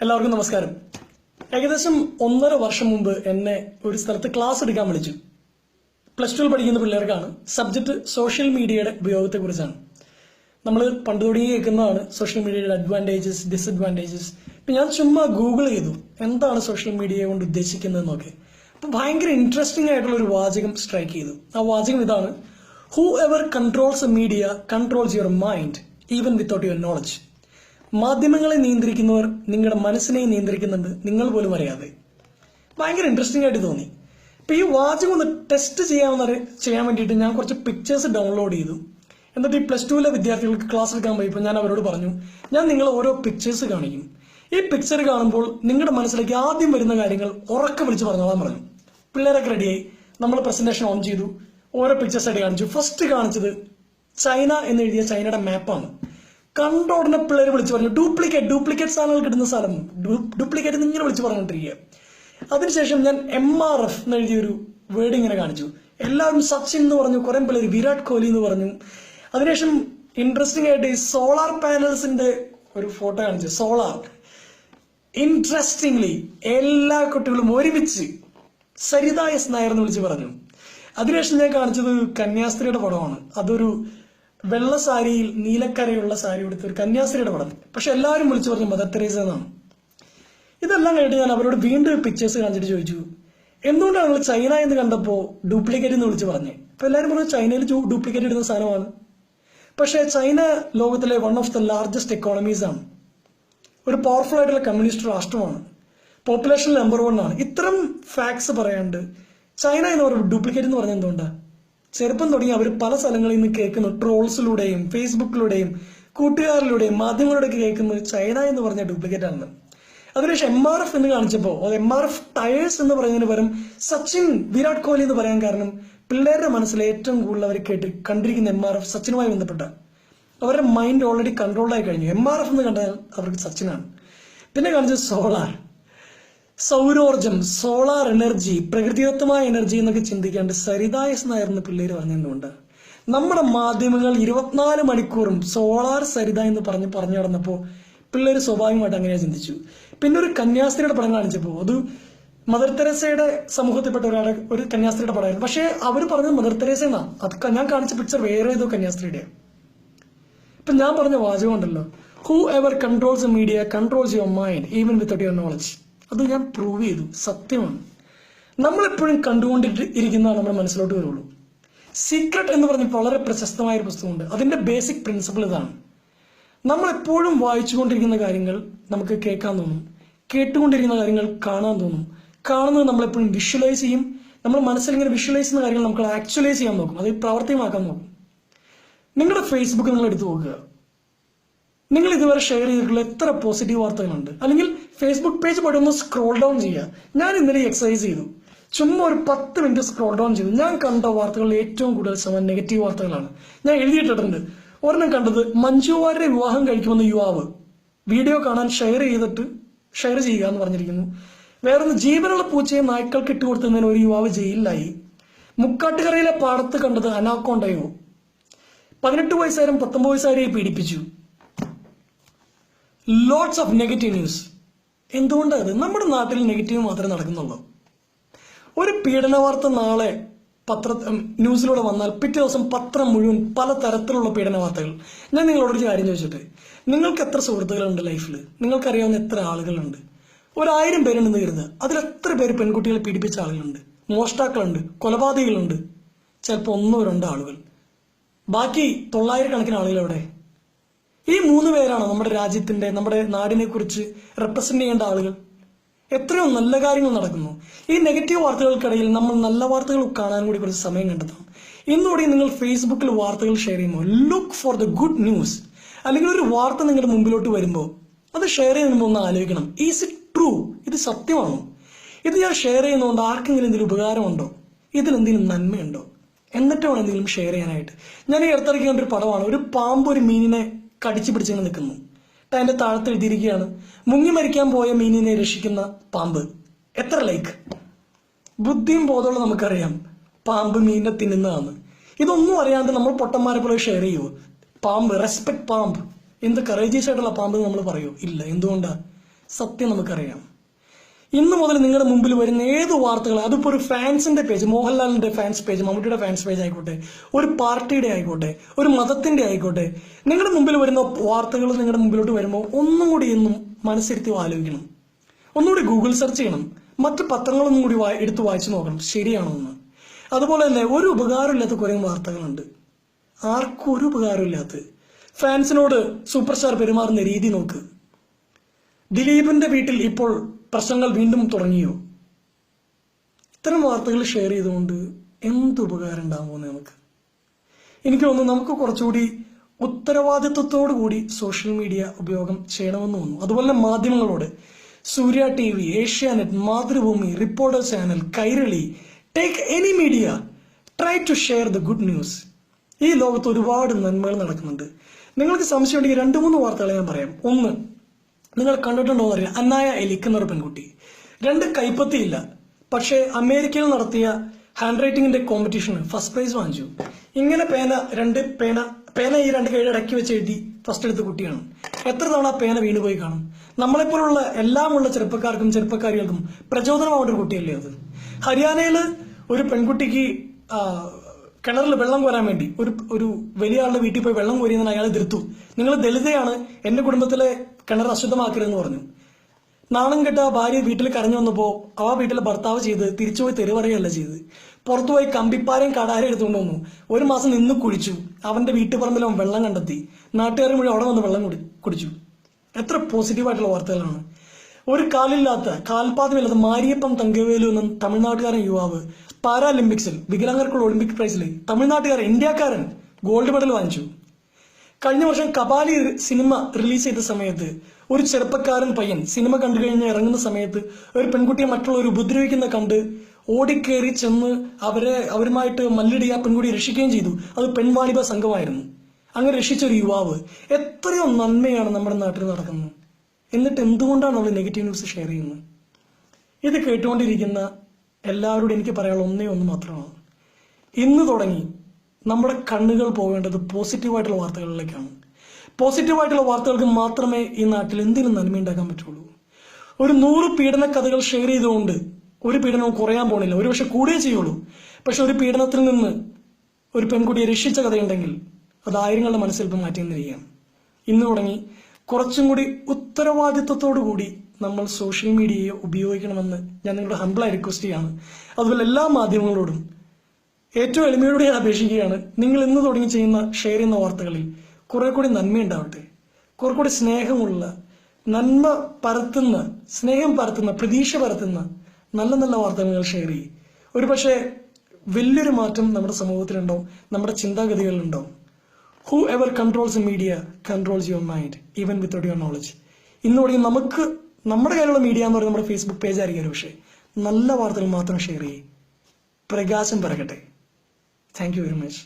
എല്ലാവർക്കും നമസ്കാരം. ഏകദേശം 1.5 വർഷം മുമ്പ് എന്നെ ഒരു സ്ഥലത്ത് ക്ലാസ് എടുക്കാൻ വിളിച്ചു. +2 പഠിക്കുന്ന പിള്ളേർക്കാണ്. സബ്ജക്ട് സോഷ്യൽ മീഡിയയുടെ ഉപയോഗത്തെക്കുറിച്ചാണ്. നമ്മൾ പണ്ട് തുടങ്ങി കേൾക്കുന്നതാണ് സോഷ്യൽ മീഡിയയുടെ അഡ്വാൻറ്റേജസ്, ഡിസഡ്വാൻറ്റേജസ്. ഇപ്പം ഞാൻ ചുമ്മാ ഗൂഗിൾ ചെയ്തു എന്താണ് സോഷ്യൽ മീഡിയ കൊണ്ട് ഉദ്ദേശിക്കുന്നതെന്നൊക്കെ. അപ്പം ഭയങ്കര ഇൻട്രസ്റ്റിംഗ് ആയിട്ടുള്ള ഒരു വാചകം സ്ട്രൈക്ക് ചെയ്തു. ആ വാചകം ഇതാണ്: who ever controls A media controls your mind even without your knowledge. മാധ്യമങ്ങളെ നിയന്ത്രിക്കുന്നവർ നിങ്ങളുടെ മനസ്സിനെ നിയന്ത്രിക്കുന്നുണ്ട്, നിങ്ങൾ പോലും അറിയാതെ. ഭയങ്കര ഇൻട്രസ്റ്റിംഗ് ആയിട്ട് തോന്നി. അപ്പൊ ഈ വാചകം ഒന്ന് ടെസ്റ്റ് ചെയ്യാൻ വേണ്ടിയിട്ട് ഞാൻ കുറച്ച് പിക്ചേഴ്സ് ഡൗൺലോഡ് ചെയ്തു. എന്നിട്ട് ഈ +2 വിദ്യാർത്ഥികൾക്ക് ക്ലാസ് എടുക്കാൻ പോയപ്പോൾ ഞാൻ അവരോട് പറഞ്ഞു, ഞാൻ നിങ്ങളെ ഓരോ പിക്ചേഴ്സ് കാണിക്കും. ഈ പിക്ചർ കാണുമ്പോൾ നിങ്ങളുടെ മനസ്സിലേക്ക് ആദ്യം വരുന്ന കാര്യങ്ങൾ ഉറക്കെ വിളിച്ച് പറഞ്ഞോളാൻ പറഞ്ഞു. പിള്ളേരൊക്കെ റെഡിയായി. നമ്മൾ പ്രസന്റേഷൻ ഓൺ ചെയ്തു. ഓരോ പിക്ചേഴ്സ് ആയിട്ട് കാണിച്ചു. ഫസ്റ്റ് കാണിച്ചത് ചൈന എന്ന് എഴുതിയ ചൈനയുടെ മാപ്പാണ്. കണ്ട ഉടനെ പിള്ളേർ വിളിച്ചു പറഞ്ഞു, ഡ്യൂപ്ലിക്കേറ്റ് സാധനങ്ങൾ കിട്ടുന്ന സ്ഥലം, ഡ്യൂപ്ലിക്കേറ്റ് ഇങ്ങനെ വിളിച്ചു പറഞ്ഞുകൊണ്ടിരിക്കുക. അതിനുശേഷം ഞാൻ MRF എന്ന് എഴുതിയൊരു വേർഡ് ഇങ്ങനെ കാണിച്ചു. എല്ലാവരും സച്ചിൻ എന്ന് പറഞ്ഞു, കുറെ പിള്ളേർ വിരാട് കോഹ്ലി എന്ന് പറഞ്ഞു. അതിനുശേഷം ഇൻട്രസ്റ്റിംഗ് ആയിട്ട് ഈ സോളാർ പാനൽസിന്റെ ഒരു ഫോട്ടോ കാണിച്ചു. സോളാർ ഇൻട്രസ്റ്റിംഗ്ലി എല്ലാ കുട്ടികളും ഒരുമിച്ച് സരിത എസ് നായർ എന്ന് വിളിച്ച് പറഞ്ഞു. അതിനുശേഷം ഞാൻ കാണിച്ചത് കന്യാസ്ത്രീയുടെ പടമാണ്. അതൊരു വെള്ള സാരിയിൽ നീലക്കരയുള്ള സാരി എടുത്ത ഒരു കന്യാസ്ത്രീയുടെ പടം. പക്ഷെ എല്ലാവരും വിളിച്ചു പറഞ്ഞു മദർ തെരേസ എന്നാണ്. ഇതെല്ലാം കഴിഞ്ഞിട്ട് ഞാൻ അവരോട് വീണ്ടും പിക്ചേഴ്സ് കാണിച്ചിട്ട് ചോദിച്ചു, എന്തുകൊണ്ടാണ് നിങ്ങൾ ചൈന എന്ന് കണ്ടപ്പോൾ ഡ്യൂപ്ലിക്കേറ്റ് എന്ന് വിളിച്ച് പറഞ്ഞത്? അപ്പൊ എല്ലാവരും പറഞ്ഞു ചൈനയിൽ ഡ്യൂപ്ലിക്കേറ്റ് ഇടുന്ന സാധനമാണ്. പക്ഷെ ചൈന ലോകത്തിലെ one of the largest economies ആണ്. ഒരു പവർഫുൾ ആയിട്ടുള്ള കമ്മ്യൂണിസ്റ്റ് രാഷ്ട്രമാണ്. പോപ്പുലേഷൻ നമ്പർ 1 ആണ്. ഇത്തരം ഫാക്ട്സ് പറയാണ്ട് ചൈന എന്ന് പറയുന്നത് ഡ്യൂപ്ലിക്കേറ്റ് എന്ന് പറഞ്ഞാൽ എന്തുകൊണ്ടാണ്? ചെറുപ്പം തുടങ്ങി അവർ പല സ്ഥലങ്ങളിൽ നിന്ന് കേൾക്കുന്നു, ട്രോൾസിലൂടെയും ഫേസ്ബുക്കിലൂടെയും കൂട്ടുകാരിലൂടെയും മാധ്യമങ്ങളിലൂടെ കേൾക്കുന്നത് ചൈന എന്ന് പറഞ്ഞ ഡ്യൂപ്ലിക്കേറ്റ് ആണ്. അതിനുശേഷം MRF എന്ന് കാണിച്ചപ്പോൾ അത് MRF ടയേഴ്സ് എന്ന് പറയുന്നതിന് പകരം സച്ചിൻ, വിരാട് കോഹ്ലി എന്ന് പറയാൻ കാരണം പിള്ളേരുടെ മനസ്സിൽ ഏറ്റവും കൂടുതൽ അവർ കണ്ടിരിക്കുന്ന MRF സച്ചിനുമായി ബന്ധപ്പെട്ട അവരുടെ മൈൻഡ് ഓൾറെഡി കൺട്രോൾഡായി കഴിഞ്ഞു. MRF എന്ന് കണ്ടാൽ അവർക്ക് സച്ചിനാണ്. പിന്നെ കാണിച്ചത് സോളാർ, സൗരോർജം, സോളാർ എനർജി, പ്രകൃതിദത്തമായ എനർജി എന്നൊക്കെ ചിന്തിക്കാണ്ട് സരിത എസ് നായർ എന്ന് പിള്ളേര് പറഞ്ഞതുകൊണ്ട് നമ്മുടെ മാധ്യമങ്ങൾ 24 മണിക്കൂറും സോളാർ സരിത എന്ന് പറഞ്ഞു നടന്നപ്പോൾ പിള്ളേര് സ്വാഭാവികമായിട്ട് അങ്ങനെയാണ് ചിന്തിച്ചു. പിന്നെ ഒരു കന്യാസ്ത്രീയുടെ പടം കാണിച്ചപ്പോൾ അത് മദർ തെരേസയുടെ സമൂഹത്തിൽപ്പെട്ട ഒരു കന്യാസ്ത്രീയുടെ പടമായിരുന്നു. പക്ഷെ അവർ പറഞ്ഞത് മദർ തെരേസ എന്നാ. അത് ഞാൻ കാണിച്ച പിക്ചർ വേറെ ഏതോ കന്യാസ്ത്രീയുടെ. ഇപ്പൊ ഞാൻ പറഞ്ഞ വാചകം ഉണ്ടല്ലോ, who ever controls A media controls your mind even without your knowledge. അത് ഞാൻ പ്രൂവ് ചെയ്തു. സത്യമാണ്. നമ്മളെപ്പോഴും കണ്ടുകൊണ്ടിരിക്കുന്നതാണ് നമ്മുടെ മനസ്സിലോട്ട് വരുള്ളൂ. സീക്രട്ട് എന്ന് പറഞ്ഞ് വളരെ പ്രശസ്തമായ ഒരു പുസ്തകമുണ്ട്. അതിന്റെ ബേസിക് പ്രിൻസിപ്പിൾ ഇതാണ്: നമ്മളെപ്പോഴും വായിച്ചുകൊണ്ടിരിക്കുന്ന കാര്യങ്ങൾ നമുക്ക് കേൾക്കാൻ തോന്നും, കേട്ടുകൊണ്ടിരിക്കുന്ന കാര്യങ്ങൾ കാണാൻ തോന്നും, കാണുന്നത് നമ്മളെപ്പോഴും വിഷ്വലൈസ് ചെയ്യും. നമ്മൾ മനസ്സിൽ ഇങ്ങനെ വിഷ്വലൈസ് ചെയ്യുന്ന കാര്യങ്ങൾ നമുക്ക് ആക്ച്വലൈസ് ചെയ്യാൻ നോക്കും, അത് പ്രാവർത്തികമാക്കാൻ നോക്കും. നിങ്ങളുടെ ഫേസ്ബുക്ക് നിങ്ങൾ എടുത്തു നോക്കുക. നിങ്ങൾ ഇതുവരെ ഷെയർ ചെയ്തിട്ടുള്ള എത്ര പോസിറ്റീവ് വാർത്തകളുണ്ട്? അല്ലെങ്കിൽ ഫേസ്ബുക്ക് പേജ് പോയിട്ട് ഒന്ന് സ്ക്രോൾ ഡൗൺ ചെയ്യുക. ഞാൻ ഇന്നലെ എക്സസൈസ് ചെയ്തു. ചുമ്മാ ഒരു 10 മിനിറ്റ് സ്ക്രോൾ ഡൗൺ ചെയ്തു. ഞാൻ കണ്ട വാർത്തകളിൽ ഏറ്റവും കൂടുതൽ നെഗറ്റീവ് വാർത്തകളാണ്. ഞാൻ എഴുതിയിട്ടുണ്ട്. ഒരെണ്ണം കണ്ടത്, മഞ്ജു വാര്യരെ വിവാഹം കഴിക്കുമെന്ന് യുവാവ് വീഡിയോ കാണാൻ ഷെയർ ചെയ്യുക എന്ന് പറഞ്ഞിരിക്കുന്നു. വേറൊന്ന്, ജീവനുള്ള പൂച്ചയെ നായ്ക്കൾക്ക് ഇട്ടുകൊടുത്തതിന് ഒരു യുവാവ് ജയിലിലായി. മുക്കാട്ടുകരയിലെ പാടത്ത് കണ്ടത് അനാക്കോണ്ടയോ. 18 വയസ്സുകാരും 19 വയസ്സുകാരെയും പീഡിപ്പിച്ചു. Lots of negative news. എന്തുകൊണ്ടത്? നമ്മുടെ നാട്ടിൽ നെഗറ്റീവ് മാത്രമേ നടക്കുന്നുള്ളൂ. ഒരു പീഡന വാർത്ത നാളെ ന്യൂസിലൂടെ വന്നാൽ പിറ്റേ ദിവസം പത്രം മുഴുവൻ പല തരത്തിലുള്ള പീഡന വാർത്തകൾ. ഞാൻ നിങ്ങളോടൊരു കാര്യം ചോദിച്ചിട്ട്, നിങ്ങൾക്ക് എത്ര സുഹൃത്തുക്കളുണ്ട് ലൈഫിൽ? നിങ്ങൾക്കറിയാവുന്ന എത്ര ആളുകളുണ്ട്? 1000 പേരുണ്ടെന്ന് കരുതുക. അതിൽ എത്ര പേര് പെൺകുട്ടികളെ പീഡിപ്പിച്ച ആളുകളുണ്ട്, മോഷ്ടാക്കളുണ്ട്, കൊലപാതകികളുണ്ട്? ചിലപ്പോൾ 1-2 ആളുകൾ. ബാക്കി 900 കണക്കിന് ആളുകൾ എവിടെ? ഈ 3 പേരാണ് നമ്മുടെ രാജ്യത്തിന്റെ, നമ്മുടെ നാടിനെ കുറിച്ച് റെപ്രസെന്റ് ചെയ്യേണ്ട ആളുകൾ. എത്രയോ നല്ല കാര്യങ്ങൾ നടക്കുന്നു. ഈ നെഗറ്റീവ് വാർത്തകൾക്കിടയിൽ നമ്മൾ നല്ല വാർത്തകൾ കാണാൻ കൂടി കുറച്ച് സമയം കണ്ടെത്തണം. ഇന്നുകൂടി നിങ്ങൾ ഫേസ്ബുക്കിൽ വാർത്തകൾ ഷെയർ ചെയ്യുമ്പോൾ look for the good news. അല്ലെങ്കിൽ ഒരു വാർത്ത നിങ്ങളുടെ മുമ്പിലോട്ട് വരുമ്പോൾ അത് ഷെയർ ചെയ്യുമ്പോൾ ഒന്ന് ആലോചിക്കണം, ഈസ് ഇറ്റ് ട്രൂ? ഇത് സത്യമാണോ? ഇത് ഞാൻ ഷെയർ ചെയ്യുന്നതുകൊണ്ട് ആർക്കെങ്കിലും എന്തെങ്കിലും ഉപകാരമുണ്ടോ? ഇതിലെന്തെങ്കിലും നന്മയുണ്ടോ? എന്നിട്ട് വേണം എന്തെങ്കിലും ഷെയർ ചെയ്യാനായിട്ട്. ഞാൻ ഈ അടുത്തിറക്കി കണ്ട ഒരു പടമാണ്. ഒരു പാമ്പ് ഒരു മീനിനെ കടിച്ചു പിടിച്ചിങ്ങനെ നിൽക്കുന്നു. അതിന്റെ താഴത്ത് എഴുതിയിരിക്കുകയാണ്, മുങ്ങി മരിക്കാൻ പോയ മീനിനെ രക്ഷിക്കുന്ന പാമ്പ്. എത്ര ലൈക്ക്? ബുദ്ധിയും ബോധമുള്ള നമുക്കറിയാം പാമ്പ് മീനിനെ തിന്നുന്നതാണ്. ഇതൊന്നും അറിയാണ്ട് നമ്മൾ പൊട്ടന്മാരെ പോലെ ഷെയർ ചെയ്യുമോ? പാമ്പ്, റെസ്പെക്ട് പാമ്പ്, എന്ത് കറേജിയസ് ആയിട്ടുള്ള പാമ്പ് നമ്മൾ പറയൂ? ഇല്ല. എന്തുകൊണ്ടാ? സത്യം നമുക്കറിയാം. ഇന്ന് മുതൽ നിങ്ങളുടെ മുമ്പിൽ വരുന്ന ഏത് വാർത്തകൾ, അതിപ്പോൾ ഒരു ഫാൻസിന്റെ പേജ്, മോഹൻലാലിന്റെ ഫാൻസ് പേജ്, മമ്മൂട്ടിയുടെ ഫാൻസ് പേജ് ആയിക്കോട്ടെ, ഒരു പാർട്ടിയുടെ ആയിക്കോട്ടെ, ഒരു മതത്തിന്റെ ആയിക്കോട്ടെ, നിങ്ങളുടെ മുമ്പിൽ വരുന്ന വാർത്തകൾ നിങ്ങളുടെ മുമ്പിലോട്ട് വരുമ്പോൾ ഒന്നും കൂടി എന്നും മനസ്സിരുത്തി ആലോചിക്കണം. ഒന്നുകൂടി ഗൂഗിൾ സെർച്ച് ചെയ്യണം. മറ്റു പത്രങ്ങളൊന്നും കൂടി എടുത്ത് വായിച്ചു നോക്കണം ശരിയാണോ എന്ന്. അതുപോലെ തന്നെ ഒരു ഉപകാരമില്ലാത്ത കുറേ വാർത്തകളുണ്ട്, ആർക്കും ഒരു ഉപകാരമില്ലാത്ത. ഫാൻസിനോട് സൂപ്പർ സ്റ്റാർ പെരുമാറുന്ന രീതി നോക്ക്. ദിലീപിന്റെ വീട്ടിൽ ഇപ്പോൾ പ്രശ്നങ്ങൾ വീണ്ടും തുടങ്ങിയോ? ഇത്തരം വാർത്തകൾ ഷെയർ ചെയ്തുകൊണ്ട് എന്ത് ഉപകാരം ഉണ്ടാകുമെന്ന് എനിക്ക് തോന്നുന്നു. നമുക്ക് കുറച്ചുകൂടി ഉത്തരവാദിത്വത്തോടു കൂടി സോഷ്യൽ മീഡിയ ഉപയോഗം ചെയ്യണമെന്ന് തോന്നുന്നു. അതുപോലെ തന്നെ മാധ്യമങ്ങളോട്, Surya TV, Asianet, Mathrubhumi, reporter channel, Kairali, take any media, try to share the good news. ഈ ലോകത്ത് ഒരുപാട് നന്മകൾ നടക്കുന്നുണ്ട്. നിങ്ങൾക്ക് സംശയമുണ്ടെങ്കിൽ 2-3 വാർത്തകൾ ഞാൻ പറയാം. ഒന്ന്, നിങ്ങൾ കണ്ടിട്ടുണ്ടോ എന്നറിയാം, അന്നായ എലിക്കുന്നൊരു പെൺകുട്ടി. 2 കൈപ്പത്തിയില്ല, പക്ഷേ അമേരിക്കയിൽ നടത്തിയ ഹാൻഡ് റൈറ്റിംഗിന്റെ കോമ്പറ്റീഷന് ഫസ്റ്റ് പ്രൈസ് വാങ്ങിച്ചു. ഇങ്ങനെ പേന ഈ 2 കൈയുടെ ഇടയ്ക്ക് വെച്ച് എഴുതി ഫസ്റ്റ് എടുത്ത കുട്ടിയാണ്. എത്ര തവണ പേന വീണുപോയി കാണും. നമ്മളെപ്പോലുള്ള എല്ലാമുള്ള ചെറുപ്പക്കാരികൾക്കും പ്രചോദനമാവേണ്ട ഒരു കുട്ടിയല്ലേ അത്. ഹരിയാനയില് ഒരു പെൺകുട്ടിക്ക് കിണറിൽ വെള്ളം കോരാൻ വേണ്ടി ഒരു വലിയ ആളുടെ വീട്ടിൽ പോയി വെള്ളം കോരിയെന്ന് അയാൾ എതിർത്തു. നിങ്ങൾ ദളിതയാണ്, എന്റെ കുടുംബത്തിലെ കിണർ അശുദ്ധമാക്കരുതെന്ന് പറഞ്ഞു. നാണം കെട്ട ഭാര്യ വീട്ടിൽ കരഞ്ഞു വന്നപ്പോ ആ വീട്ടിലെ ഭർത്താവ് ചെയ്ത് തിരിച്ചുപോയി തെരുവറിയല്ല ചെയ്ത്, പുറത്തുപോയി കമ്പിപ്പാരയും കടാരം എടുത്തുകൊണ്ട് വന്നു. 1 മാസം നിന്ന് കുഴിച്ചു. അവന്റെ വീട്ടുപറമ്പിൽ അവൻ വെള്ളം കണ്ടെത്തി. നാട്ടുകാർ മുഴുവൻ അവിടെ വന്ന് വെള്ളം കുടിച്ചു. എത്ര പോസിറ്റീവായിട്ടുള്ള വാർത്തകളാണ്. ഒരു കാൽപാദമില്ലാത്ത മാരിയപ്പം തങ്കവേലു എന്ന തമിഴ്നാട്ടുകാരൻ യുവാവ് പാരാലിമ്പിക്സിൽ വികലാംഗർക്കുള്ള ഒളിമ്പിക് പ്രൈസിൽ തമിഴ്നാട്ടുകാരൻ, ഇന്ത്യക്കാരൻ ഗോൾഡ് മെഡൽ വാങ്ങിച്ചു. കഴിഞ്ഞ വർഷം കപാലി സിനിമ റിലീസ് ചെയ്ത സമയത്ത് ഒരു ചെറുപ്പക്കാരൻ പയ്യൻ സിനിമ കണ്ടു കഴിഞ്ഞ് ഇറങ്ങുന്ന സമയത്ത് ഒരു പെൺകുട്ടിയെ മറ്റുള്ളവർ ഉപദ്രവിക്കുന്ന കണ്ട് ഓടിക്കേറി ചെന്ന് അവരുമായിട്ട് മല്ലിടുക, പെൺകുട്ടിയെ രക്ഷിക്കുകയും ചെയ്തു. അത് പെൺവാണിഭ സംഘമായിരുന്നു. അങ്ങനെ രക്ഷിച്ച ഒരു യുവാവ്. എത്രയോ നന്മയാണ് നമ്മുടെ നാട്ടിൽ നടക്കുന്നത്. എന്നിട്ട് എന്തുകൊണ്ടാണ് നമ്മൾ നെഗറ്റീവ് ന്യൂസ് ഷെയർ ചെയ്യുന്നത്? ഇത് കേട്ടുകൊണ്ടിരിക്കുന്ന എല്ലാവരോടും എനിക്ക് പറയാനുള്ള ഒന്ന് മാത്രമാണ്, ഇന്ന് തുടങ്ങി നമ്മുടെ കണ്ണുകൾ പോകേണ്ടത് പോസിറ്റീവായിട്ടുള്ള വാർത്തകളിലേക്കാണ്. പോസിറ്റീവായിട്ടുള്ള വാർത്തകൾക്ക് മാത്രമേ ഈ നാട്ടിൽ എന്തിനും നന്മയുണ്ടാക്കാൻ പറ്റുള്ളൂ. ഒരു 100 പീഡന കഥകൾ ഷെയർ ചെയ്തുകൊണ്ട് ഒരു പീഡനവും കുറയാൻ പോണില്ല, ഒരുപക്ഷെ കൂടുകയേ ചെയ്യുള്ളൂ. പക്ഷെ ഒരു പീഡനത്തിൽ നിന്ന് ഒരു പെൺകുട്ടിയെ രക്ഷിച്ച കഥയുണ്ടെങ്കിൽ അത് ആയിരങ്ങളുടെ മനസ്സിൽ ഇപ്പം മാറ്റിയെന്നിരിക്കുകയാണ്. ഇന്ന് തുടങ്ങി കുറച്ചും കൂടി ഉത്തരവാദിത്വത്തോടു കൂടി നമ്മൾ സോഷ്യൽ മീഡിയയെ ഉപയോഗിക്കണമെന്ന് ഞാൻ നിങ്ങളുടെ ഹംബിളായി റിക്വസ്റ്റ് ചെയ്യാണ്. അതുപോലെ എല്ലാ മാധ്യമങ്ങളോടും ഏറ്റവും എളിമയോടെ ഞാൻ അപേക്ഷിക്കുകയാണ്, നിങ്ങൾ ഇന്ന് തുടങ്ങി ഷെയർ ചെയ്യുന്ന വാർത്തകളിൽ കുറെ കൂടി നന്മയുണ്ടാവട്ടെ. കുറെ കൂടി സ്നേഹമുള്ള, നന്മ പരത്തുന്ന, സ്നേഹം പരത്തുന്ന, പ്രതീക്ഷ പരത്തുന്ന നല്ല നല്ല വാർത്തകൾ ഷെയർ ചെയ്യും. ഒരു പക്ഷേ വലിയൊരു മാറ്റം നമ്മുടെ സമൂഹത്തിലുണ്ടാവും, നമ്മുടെ ചിന്താഗതികളിലുണ്ടാവും. Whoever controls the media controls your mind, even without your knowledge. ഇന്ന് തുടങ്ങി നമ്മുടെ കയ്യിലുള്ള മീഡിയ എന്ന് പറയുന്നത് നമ്മുടെ ഫേസ്ബുക്ക് പേജ് ആയിരിക്കും. പക്ഷേ നല്ല വാർത്തകൾ മാത്രം ഷെയർ ചെയ്യും. പ്രകാശം പരക്കട്ടെ. Thank you very much.